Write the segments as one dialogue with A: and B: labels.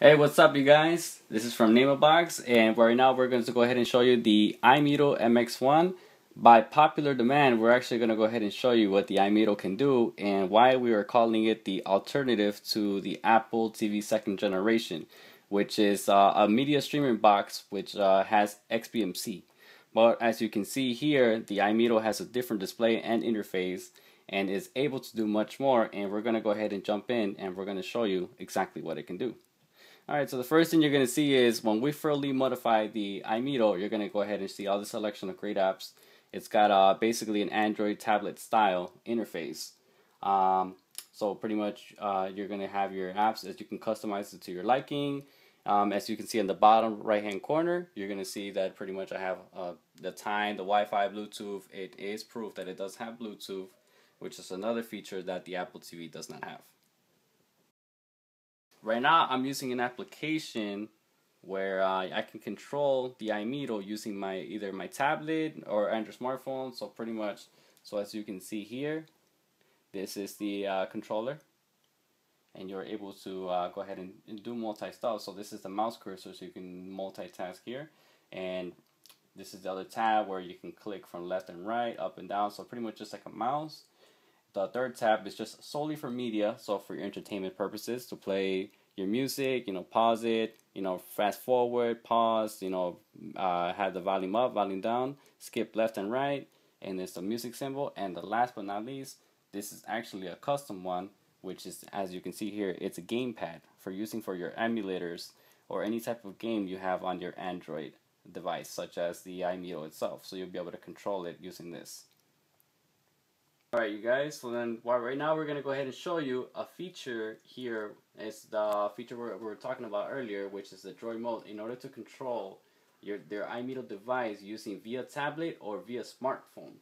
A: Hey, what's up, you guys? This is from Box, and right now we're going to go ahead and show you the Imito Mx1. By popular demand, we're actually going to go ahead and show you what the Imito can do and why we are calling it the alternative to the Apple TV second generation, which is a media streaming box which has XBMC. But as you can see here, the Imito has a different display and interface and is able to do much more, and we're going to go ahead and jump in and we're going to show you exactly what it can do. Alright, so the first thing you're going to see is when we fully modify the Imito, you're going to go ahead and see all the selection of great apps. It's got basically an Android tablet style interface. So pretty much you're going to have your apps as you can customize it to your liking. As you can see in the bottom right hand corner, you're going to see that pretty much I have the time, the Wi-Fi, Bluetooth. It is proof that it does have Bluetooth, which is another feature that the Apple TV does not have. Right now, I'm using an application where I can control the Imito using either my tablet or Android smartphone. So pretty much, so as you can see here, this is the controller, and you're able to go ahead and do multi-stuff. So this is the mouse cursor, so you can multitask here, and this is the other tab where you can click from left and right, up and down. So pretty much just like a mouse. The third tab is just solely for media, so for your entertainment purposes, to play your music, pause it, fast forward, pause, have the volume up, volume down, skip left and right, and there's the music symbol. And the last but not least, this is actually a custom one, which is, as you can see here, it's a gamepad for using for your emulators or any type of game you have on your Android device, such as the Imito itself. So you'll be able to control it using this. Alright, you guys, so then right now we're going to go ahead and show you a feature here. It's the feature we were talking about earlier, which is the Droid mode. In order to control their Imito device using via tablet or via smartphone.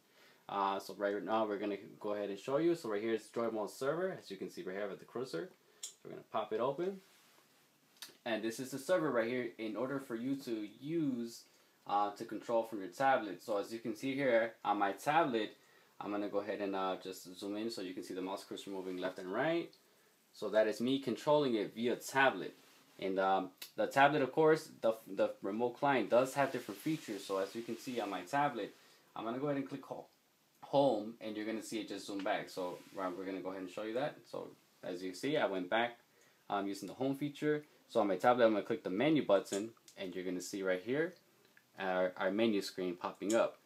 A: So right now we're going to go ahead and show you. So right here is Droid mode server, as you can see right here with the cursor. We're going to pop it open. And this is the server right here in order for you to use to control from your tablet. So as you can see here on my tablet, I'm going to go ahead and just zoom in so you can see the mouse cursor moving left and right. So that is me controlling it via tablet. And the tablet, of course, the remote client does have different features. So as you can see on my tablet, I'm going to go ahead and click home, and you're going to see it just zoom back. So we're going to go ahead and show you that. So as you can see, I went back using the home feature. So on my tablet, I'm going to click the menu button, and you're going to see right here our menu screen popping up.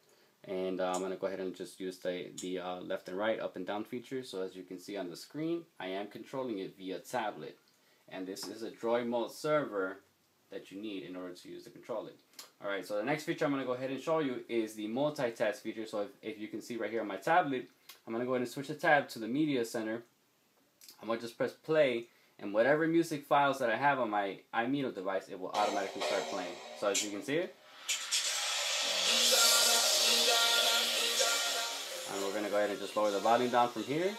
A: And I'm going to go ahead and just use the left and right, up and down feature. So as you can see on the screen, I am controlling it via tablet. And this is a Droid mode server that you need in order to use the controller. Alright, so the next feature I'm going to go ahead and show you is the multitask feature. So if you can see right here on my tablet, I'm going to go ahead and switch the tab to the media center. I'm going to just press play, and whatever music files that I have on my Imito device, it will automatically start playing. So as you can see it, and we're going to go ahead and just lower the volume down from here.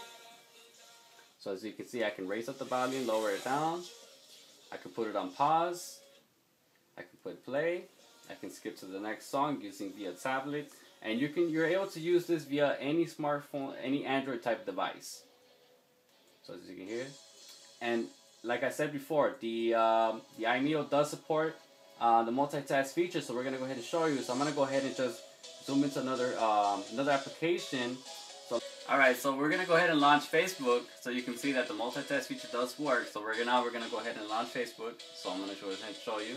A: So as you can see, I can raise up the volume, lower it down. I can put it on pause. I can put play. I can skip to the next song using via tablet. And you're able to use this via any smartphone, any Android type device. So as you can hear. And like I said before, the Imito does support the multitask feature. So we're going to go ahead and show you. So I'm going to go ahead and just zoom into another application. So alright, so we're gonna go ahead and launch Facebook, so you can see that the multitask feature does work. So we're gonna go ahead and launch Facebook. So I'm gonna show you.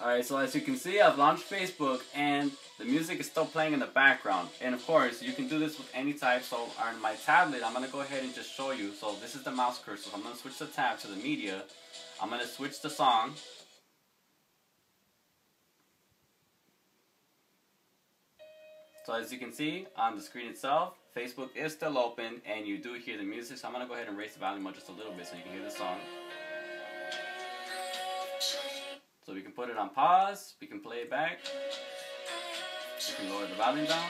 A: Alright, so as you can see, I've launched Facebook, and the music is still playing in the background. And of course, you can do this with any type. So on my tablet, I'm gonna go ahead and just show you. So this is the mouse cursor. So I'm gonna switch the tab to the media. I'm gonna switch the song. So as you can see on the screen itself, Facebook is still open, and you do hear the music. So I'm going to go ahead and raise the volume up just a little bit so you can hear the song. So we can put it on pause, we can play it back, we can lower the volume down.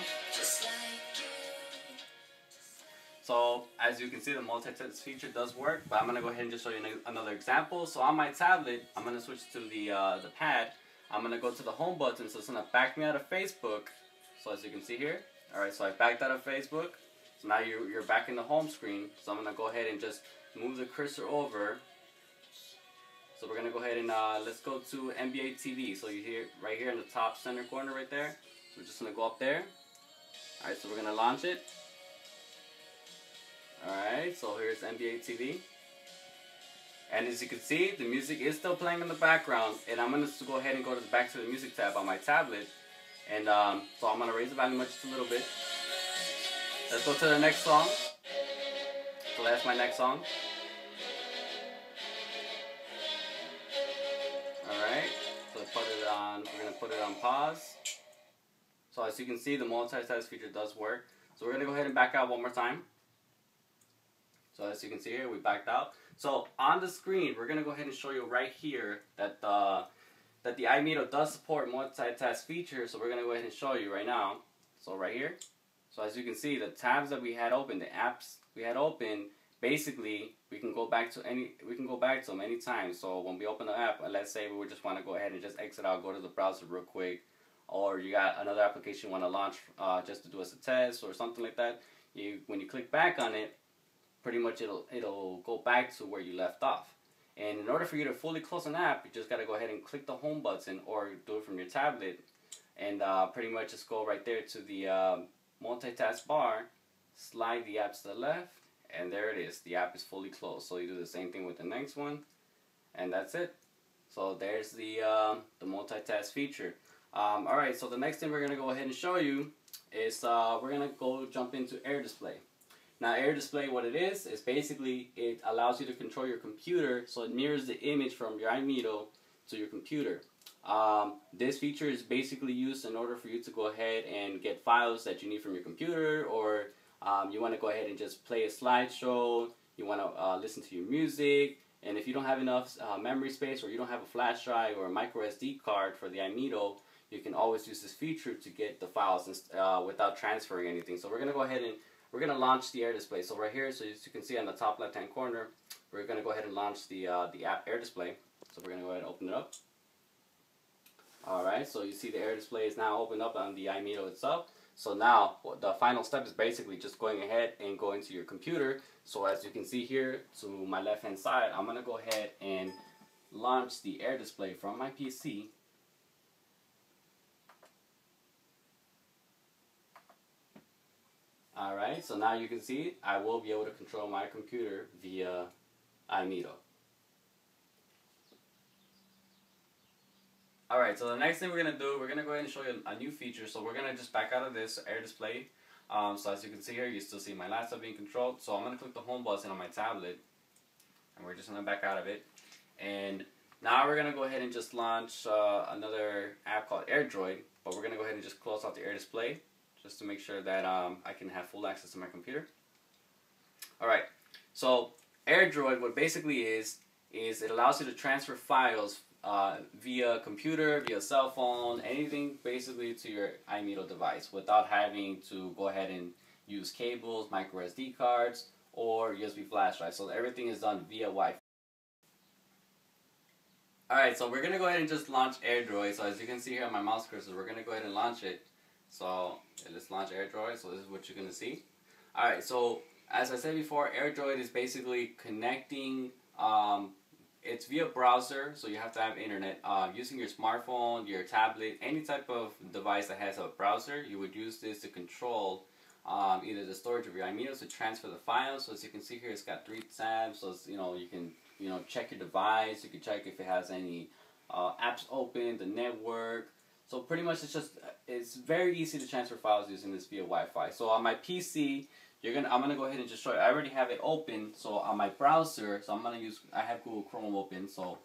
A: So as you can see, the multitask feature does work, but I'm going to go ahead and just show you another example. So on my tablet, I'm going to switch to the pad. I'm going to go to the home button, so it's going to back me out of Facebook. So as you can see here, alright, so I backed out of Facebook. So now you're back in the home screen. So I'm going to go ahead and just move the cursor over So we're gonna go ahead and let's go to NBA TV. So you hear right here in the top center corner right there. So we're just gonna go up there. All right, so we're gonna launch it. All right, so here's NBA TV. And as you can see, the music is still playing in the background. And I'm gonna go ahead and go back to the music tab on my tablet. And so I'm gonna raise the volume just a little bit. Let's go to the next song. So that's my next song. Alright, so put it on, we're gonna put it on pause. So as you can see, the multitask feature does work. So we're gonna go ahead and back out one more time. So as you can see here, we backed out. So on the screen, we're gonna go ahead and show you right here that the Imito does support multitask features. So we're gonna go ahead and show you right now. So right here. So as you can see, the tabs that we had open, the apps we had open, basically we can go back to them anytime. So when we open the app, let's say we would just want to go ahead and just exit out, go to the browser real quick, or you got another application you want to launch just to do as a test or something like that. When you click back on it, pretty much it'll go back to where you left off. And in order for you to fully close an app, you just got to go ahead and click the home button or do it from your tablet, and pretty much just go right there to the multitask bar, slide the app to the left, and there it is. The app is fully closed. So you do the same thing with the next one, and that's it. So there's the multitask feature. Alright, so the next thing we're going to go ahead and show you is we're going to go jump into Air Display. Now Air Display, what it is basically it allows you to control your computer, so it mirrors the image from your Imito to your computer. This feature is basically used in order for you to go ahead and get files that you need from your computer, or you want to go ahead and just play a slideshow, you want to listen to your music, and if you don't have enough memory space, or you don't have a flash drive or a micro SD card for the Imito, you can always use this feature to get the files without transferring anything. So we're going to go ahead and we're going to launch the Air Display. So right here, so as you can see on the top left hand corner, we're going to go ahead and launch the app Air Display. So we're going to go ahead and open it up. Alright, so you see the Air Display is now opened up on the Imito itself. So now the final step is basically just going ahead and going to your computer. So as you can see here to my left hand side, I'm going to go ahead and launch the Air Display from my PC. Alright, so now you can see I will be able to control my computer via Imito. Alright, so the next thing we're going to do, we're going to go ahead and show you a new feature. So we're going to just back out of this Air Display. So as you can see here, you still see my laptop being controlled. So I'm going to click the home button on my tablet, and we're just going to back out of it. And now we're going to go ahead and just launch another app called AirDroid. But we're going to go ahead and just close out the Air Display, just to make sure that I can have full access to my computer. Alright, so AirDroid, what basically is it allows you to transfer files via computer, via cell phone, anything basically to your Imito device without having to go ahead and use cables, micro SD cards, or USB flash drive. So everything is done via Wi-Fi. Alright, so we're going to go ahead and just launch AirDroid. So as you can see here on my mouse cursor, we're going to go ahead and launch it. So let's launch AirDroid. So this is what you're going to see. Alright, so as I said before, AirDroid is basically connecting, it's via browser, so you have to have internet. Using your smartphone, your tablet, any type of device that has a browser, you would use this to control either the storage of your Imito to transfer the files. So as you can see here, it's got 3 tabs. So it's, you can check your device. You can check if it has any apps open, the network. So pretty much it's very easy to transfer files using this via Wi-Fi. So on my PC, I'm gonna go ahead and just show you. I already have it open. So on my browser, I have Google Chrome open. So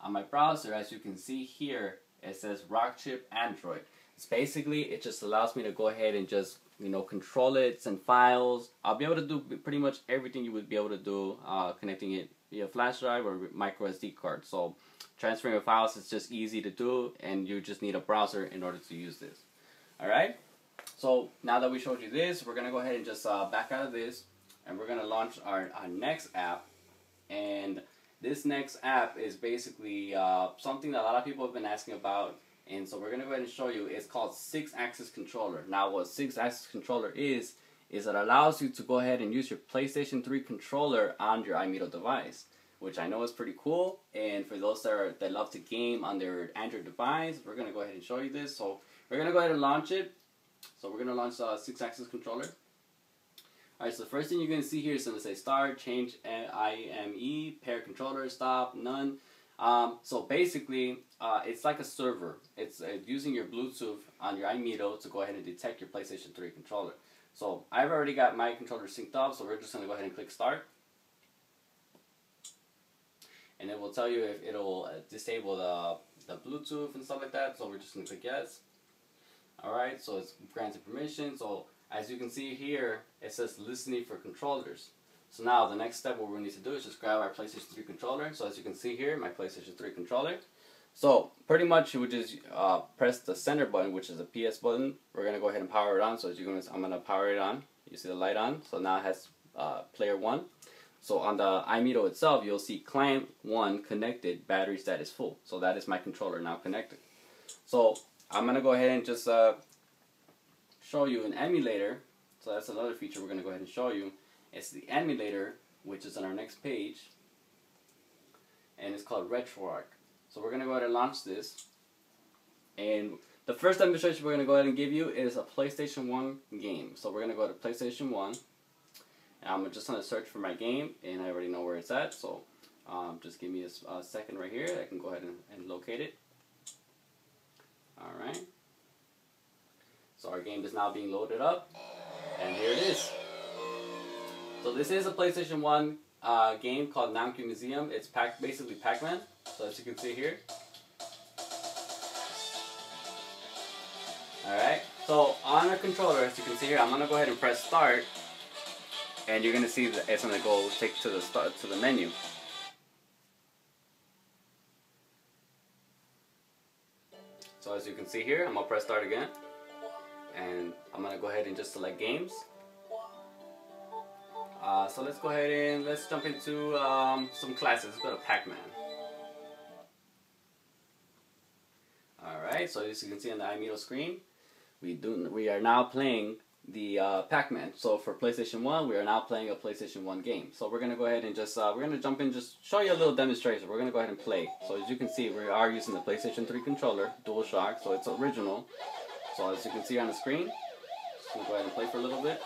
A: on my browser, as you can see here, it says Rockchip Android. It's basically, it just allows me to go ahead and just control it, send files. I'll be able to do pretty much everything you would be able to do connecting it via flash drive or micro SD card. So transferring of files is just easy to do, and you just need a browser in order to use this. Alright? So now that we showed you this, we're going to go ahead and just back out of this, and we're going to launch our next app. And this next app is basically something that a lot of people have been asking about, and so we're going to go ahead and show you. It's called 6-Axis Controller. Now what 6-Axis Controller is it allows you to go ahead and use your PlayStation 3 controller on your Imito device which I know is pretty cool. And for those that love to game on their Android device, we're going to go ahead and show you this. So we're going to go ahead and launch it. So we're going to launch the 6-axis controller. Alright, so the first thing you're going to see here is going to say start, change IME, pair controller, stop, none. So basically, it's like a server. It's using your Bluetooth on your Imito to go ahead and detect your PlayStation 3 controller. So I've already got my controller synced up, so we're just going to go ahead and click start. And it will tell you if it'll disable the Bluetooth and stuff like that, so we're just going to click yes. Alright, so it's granted permission. So as you can see here, it says listening for controllers. So now the next step what we need to do is just grab our PlayStation 3 controller. So as you can see here, my PlayStation 3 controller. So pretty much you would just press the center button, which is the PS button. We're going to go ahead and power it on. So as you're going to, I'm going to power it on. You see the light on. So now it has player 1. So on the Imito itself, you'll see client 1 connected, battery status full. So that is my controller now connected. So I'm going to go ahead and just show you an emulator. So that's another feature we're going to go ahead and show you. It's the emulator, which is on our next page, and it's called RetroArch. So we're going to go ahead and launch this, and the first demonstration we're going to go ahead and give you is a PlayStation 1 game. So we're going to go to PlayStation 1, and I'm just going to search for my game, and I already know where it's at, so just give me a second right here. I can go ahead and locate it. Alright, so our game is now being loaded up, and here it is. So this is a PlayStation 1 game called Imito Museum. It's basically Pac-Man, so as you can see here. Alright, so on our controller, as you can see here, I'm going to go ahead and press start, and you're going to see that it's going to go take to the menu. So as you can see here, I'm going to press start again, and I'm going to go ahead and just select games. So let's go ahead and let's jump into some classes. Let's go to Pac-Man. Alright, so as you can see on the Imito screen, we are now playing the Pac-Man. So for PlayStation 1, we are now playing a PlayStation 1 game. So we're going to go ahead and just, we're going to jump in, just show you a little demonstration. We're going to go ahead and play. So as you can see, we are using the PlayStation 3 controller, DualShock, so it's original. So as you can see on the screen, just going to go ahead and play for a little bit.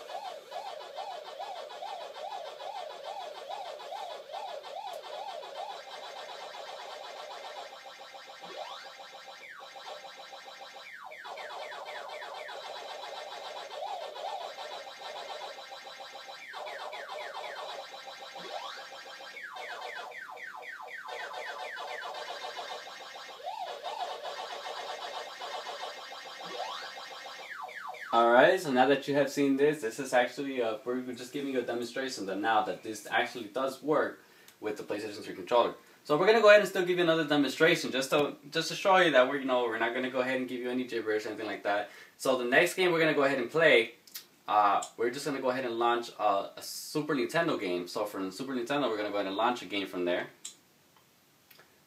A: Alright, so now that you have seen this is actually, we're just giving you a demonstration that now that this actually does work with the PlayStation 3 controller. So we're going to go ahead and still give you another demonstration just to show you that we're not going to go ahead and give you any gibberish or anything like that. So the next game we're going to go ahead and play, we're just going to go ahead and launch a Super Nintendo game. So from the Super Nintendo, we're going to go ahead and launch a game from there.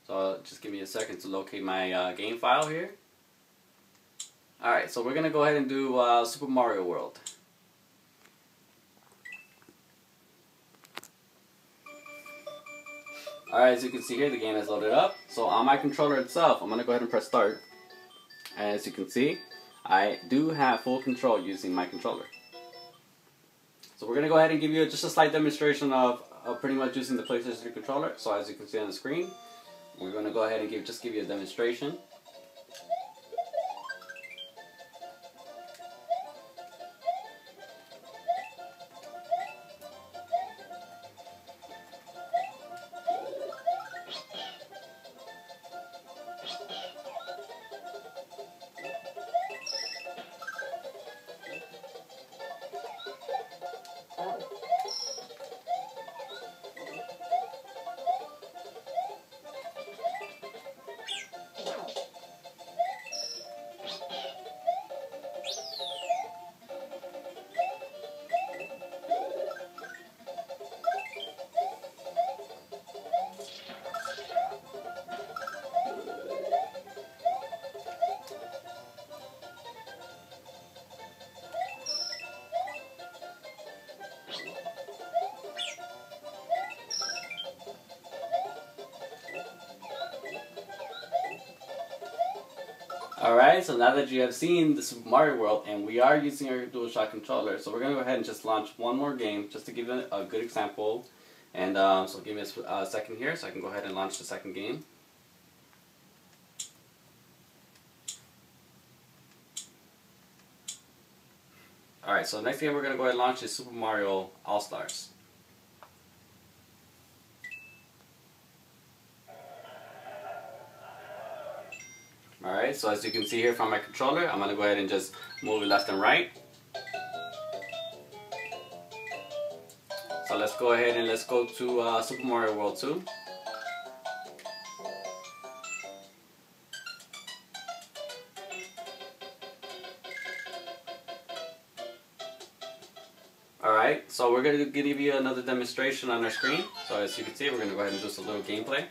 A: So just give me a second to locate my game file here. Alright, so we're going to go ahead and do Super Mario World. Alright, as you can see here, the game has loaded up. So on my controller itself, I'm going to go ahead and press start. And as you can see, I do have full control using my controller. So we're going to go ahead and give you just a slight demonstration of pretty much using the PlayStation 3 controller. So as you can see on the screen, we're going to go ahead and just give you a demonstration. Alright, so now that you have seen the Super Mario World and we are using our DualShock controller, so we're going to go ahead and just launch one more game just to give you a good example. And so give me a second here so I can go ahead and launch the second game. Alright, so the next game we're going to go ahead and launch is Super Mario All-Stars. Alright, so as you can see here from my controller, I'm going to go ahead and just move it left and right. So let's go ahead and let's go to Super Mario World 2. Alright, so we're going to give you another demonstration on our screen. So as you can see, we're going to go ahead and do some little gameplay.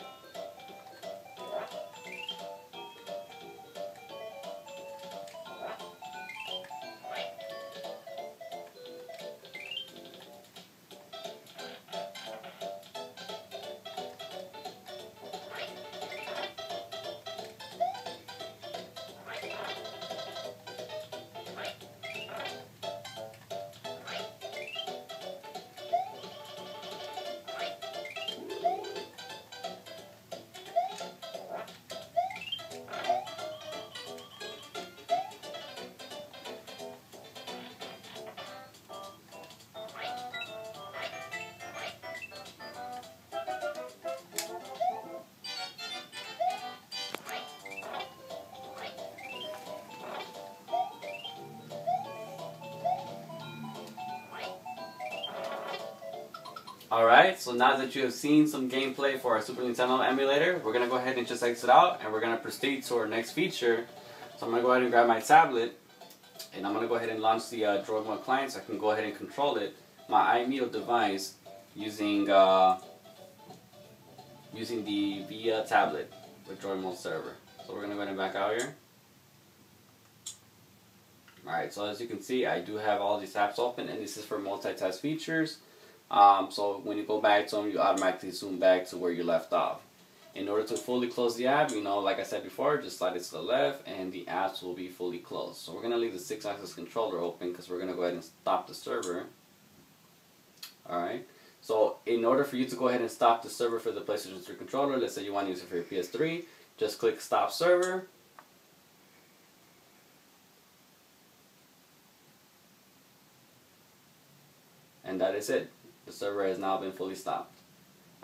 A: Alright, so now that you have seen some gameplay for our Super Nintendo emulator, we're going to go ahead and just exit out and we're going to proceed to our next feature. So I'm going to go ahead and grab my tablet and I'm going to go ahead and launch the Droid Mode client so I can go ahead and control it, my Imito device, using the VIA tablet with Droid Mode server. So we're going to go ahead and back out here. Alright, so as you can see, I do have all these apps open and this is for multitask features. So when you go back to them, you automatically zoom back to where you left off. In order to fully close the app, like I said before, just slide it to the left and the apps will be fully closed. So we're going to leave the 6-axis controller open because we're going to go ahead and stop the server. Alright, so in order for you to go ahead and stop the server for the PlayStation 3 controller, let's say you want to use it for your PS3, just click Stop Server. And that is it. The server has now been fully stopped.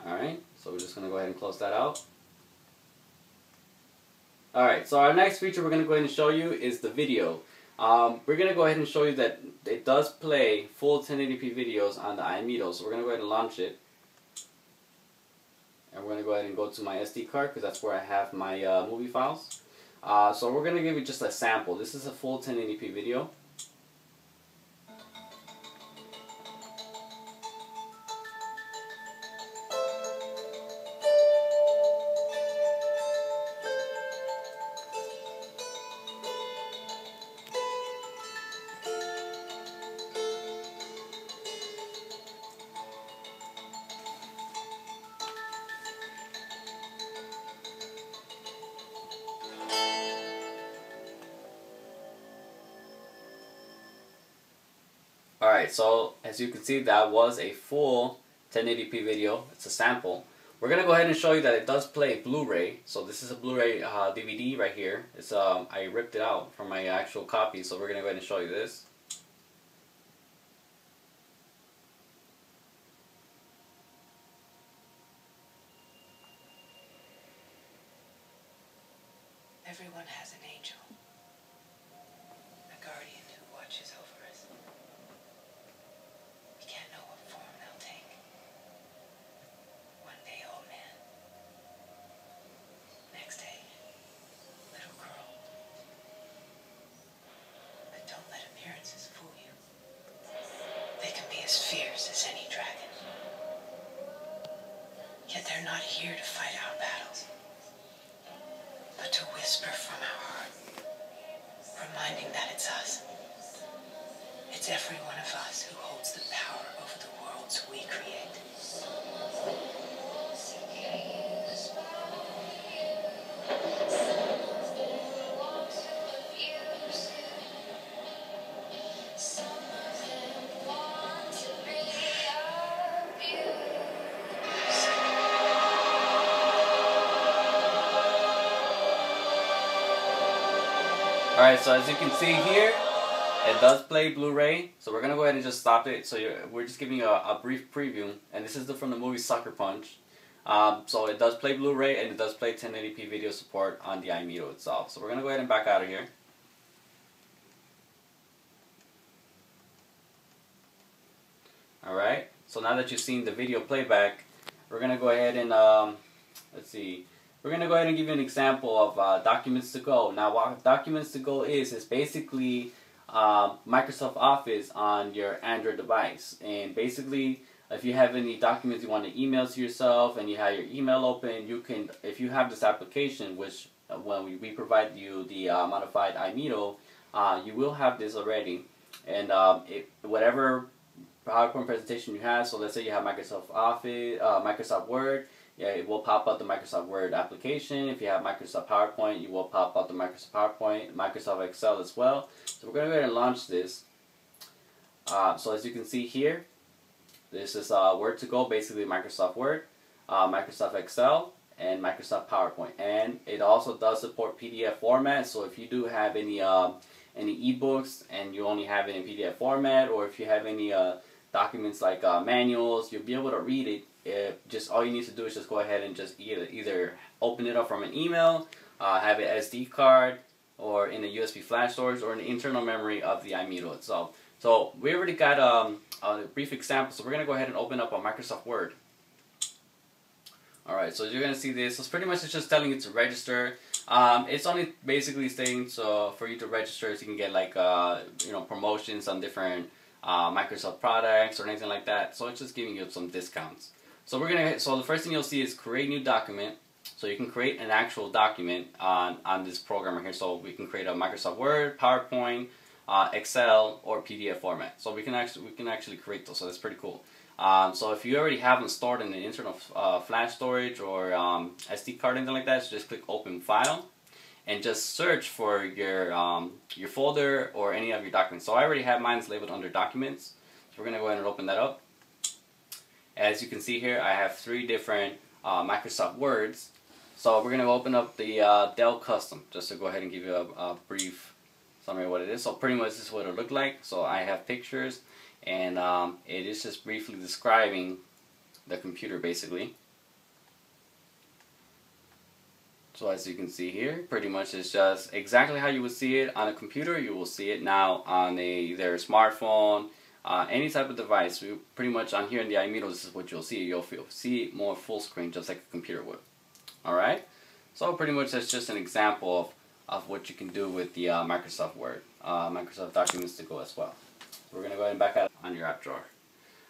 A: Alright, so we're just going to go ahead and close that out. Alright, so our next feature we're going to go ahead and show you is the video. We're going to go ahead and show you that it does play full 1080p videos on the Imito. So we're going to go ahead and launch it. And we're going to go ahead and go to my SD card because that's where I have my movie files. So we're going to give you just a sample. This is a full 1080p video. Alright, so as you can see, that was a full 1080p video. It's a sample. We're going to go ahead and show you that it does play Blu-ray. So this is a Blu-ray DVD right here. It's I ripped it out from my actual copy, so we're going to go ahead and show you this.
B: Everyone has an angel, a guardian who watches over us. We can't know what form they'll take. One day, old man. Next day, little girl. But don't let appearances fool you. They can be as fierce as any dragon. Yet they're not here to fight our battles, but to whisper from our heart, reminding that it's us. It's every one of us who holds the power over the worlds we create.
A: Alright, so as you can see here, it does play Blu-ray, so we're going to go ahead and just stop it. So we're just giving you a brief preview, and this is from the movie Sucker Punch. So it does play Blu-ray, and it does play 1080p video support on the Imito itself. So we're going to go ahead and back out of here. Alright, so now that you've seen the video playback, we're going to go ahead and, let's see, we're going to go ahead and give you an example of Documents to Go. Now what Documents to Go is basically Microsoft Office on your Android device. And basically, if you have any documents you want to email to yourself and you have your email open, you can, if you have this application, which when we provide you the modified Imito, you will have this already. And whatever PowerPoint presentation you have, so let's say you have Microsoft Office, Microsoft Word, yeah, it will pop up the Microsoft Word application. If you have Microsoft PowerPoint, you will pop up the Microsoft PowerPoint, Microsoft Excel as well. So we're going to go ahead and launch this. So as you can see here, this is Word to Go, basically Microsoft Word, Microsoft Excel, and Microsoft PowerPoint. And it also does support PDF format, so if you do have any ebooks and you only have it in PDF format, or if you have any documents like manuals, you'll be able to read it. Just all you need to do is just go ahead and just either open it up from an email, have it SD card, or in a USB flash storage, or in the internal memory of the Imito itself. So we already got a brief example, so we're going to go ahead and open up a Microsoft Word. Alright, so you're going to see this. So it's pretty much it's just telling you to register. It's only basically saying so for you to register so you can get like promotions on different Microsoft products or anything like that. So it's just giving you some discounts. So the first thing you'll see is create new document. So you can create an actual document on this program right here. So we can create a Microsoft Word, PowerPoint, Excel, or PDF format. So we can actually create those. So that's pretty cool. So if you already have them stored in the internal flash storage or SD card, anything like that, so just click Open File and just search for your folder or any of your documents. So I already have mine labeled under Documents. So we're going to go ahead and open that up. As you can see here, I have 3 different Microsoft Words. So we're going to open up the Dell Custom just to go ahead and give you a brief summary of what it is. So pretty much this is what it'll look like. So I have pictures, and it is just briefly describing the computer basically. So as you can see here, pretty much it's just exactly how you would see it on a computer. You will see it now on either a smartphone, any type of device. We pretty much on here in the Imito, this is what you'll see. You'll see it more full screen, just like a computer would. Alright, so pretty much that's just an example of what you can do with the Microsoft Word, Microsoft Documents to Go as well. We're going to go ahead and back out on your app drawer.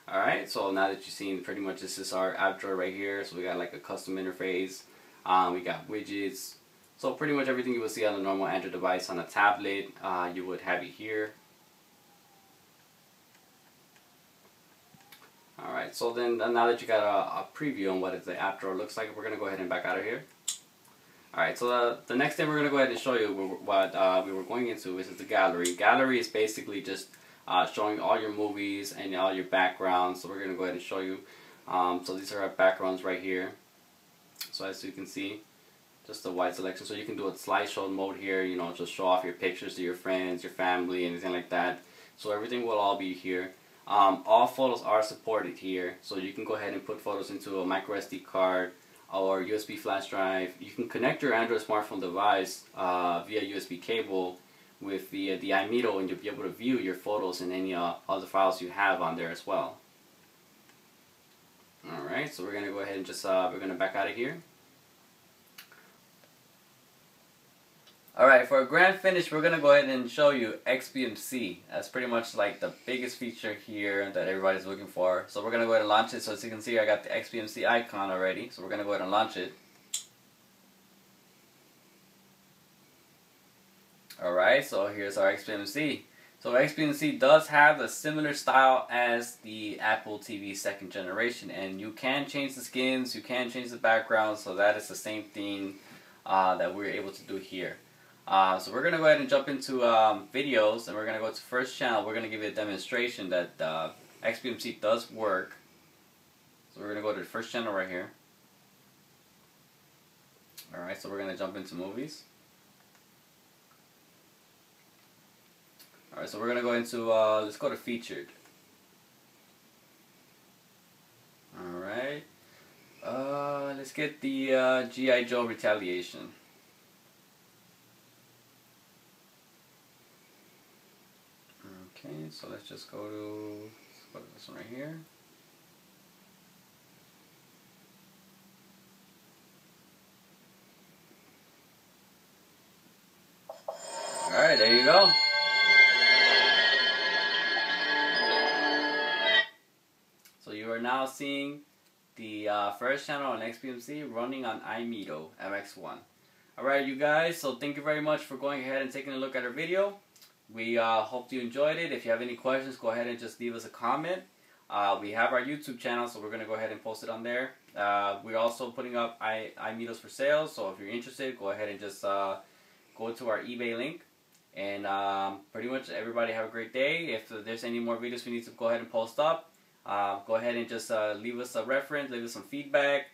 A: Alright, so now that you've seen pretty much this is our app drawer right here. So we got like a custom interface, we got widgets. So pretty much everything you would see on a normal Android device. On a tablet, you would have it here. Alright, so then now that you got a preview on what the app drawer looks like, we're going to go ahead and back out of here. Alright, so the next thing we're going to go ahead and show you what we were going into is the gallery. Gallery is basically just showing all your movies and all your backgrounds. So we're going to go ahead and show you. So these are our backgrounds right here. So as you can see, just a wide selection. So you can do a slideshow mode here, just show off your pictures to your friends, your family, anything like that. So everything will all be here. All photos are supported here, so you can go ahead and put photos into a micro SD card or USB flash drive. You can connect your Android smartphone device via USB cable with the Imito, and you'll be able to view your photos and any other files you have on there as well. Alright, so we're going to go ahead and just we're going to back out of here. Alright, for a grand finish, we're going to go ahead and show you XBMC. That's pretty much like the biggest feature here that everybody's looking for. So we're going to go ahead and launch it. So as you can see, I got the XBMC icon already. So we're going to go ahead and launch it. Alright, so here's our XBMC. So XBMC does have a similar style as the Apple TV 2nd generation. And you can change the skins, you can change the background. So that is the same thing that we're able to do here. So we're going to go ahead and jump into videos, and we're going to go to first channel. We're going to give you a demonstration that XBMC does work. So we're going to go to the first channel right here. Alright, so we're going to jump into movies. Alright, so we're gonna go into, let's go to featured. Alright. Let's get the G.I. Joe Retaliation. Okay, so let's just go to this one right here. Alright, there you go. So you are now seeing the first channel on XBMC running on Imito Mx1. Alright, you guys, so thank you very much for going ahead and taking a look at our video. We hope you enjoyed it. If you have any questions, go ahead and just leave us a comment. We have our YouTube channel, so we're going to go ahead and post it on there. We're also putting up Imitos for sale, so if you're interested, go ahead and just go to our eBay link. And pretty much everybody have a great day. If there's any more videos we need to go ahead and post up, go ahead and just leave us a reference, leave us some feedback.